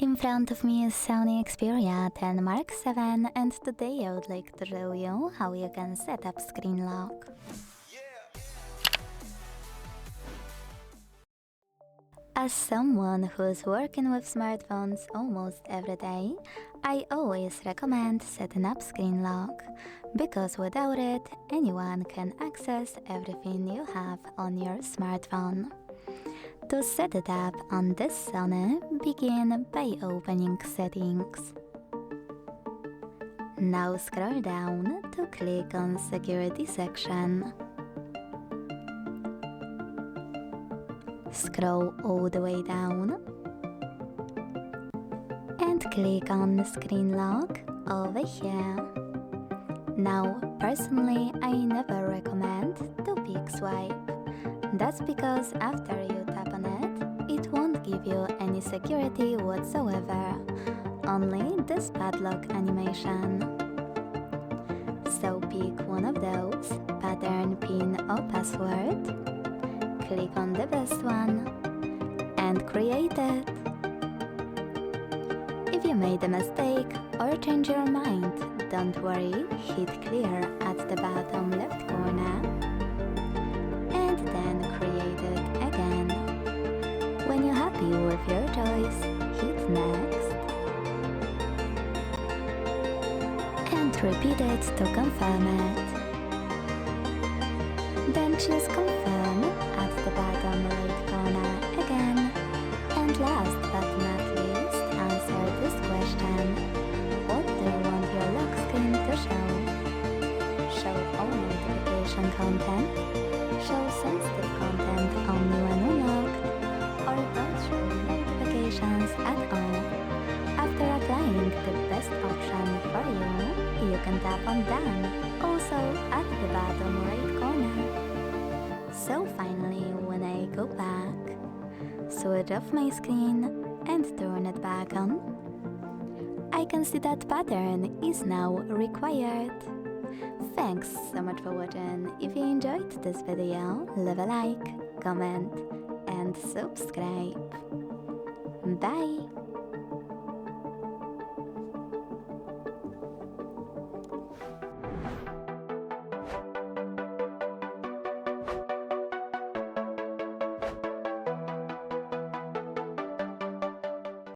In front of me is SONY Xperia 10 Mark VII, and today I would like to show you how you can set up screen lock. As someone who's working with smartphones almost every day, I always recommend setting up screen lock, because without it, anyone can access everything you have on your smartphone. To set it up on this Sony, begin by opening Settings. Now scroll down to click on Security section. Scroll all the way down and click on Screen Lock over here. Now, personally, I never recommend to pick Swipe. That's because after you tap on it, it won't give you any security whatsoever, only this padlock animation. So pick one of those, pattern, pin or password, click on the best one, and create it. If you made a mistake or change your mind, don't worry, hit clear at the bottom left corner, and then create it again. When you're happy with your choice, hit next, and repeat it to confirm it. Then choose confirm at the bottom right corner again, and last but not least, answer this question: what do you want your lock screen to show? Show all notification content, show sensitive content only when unlocked, or don't show notifications at all. After applying the best option for you, you can tap on Done, also at the bottom right corner. So finally, when I go back, switch off my screen and turn it back on, I can see that pattern is now required. Thanks so much for watching. If you enjoyed this video, leave a like, comment and subscribe. Bye!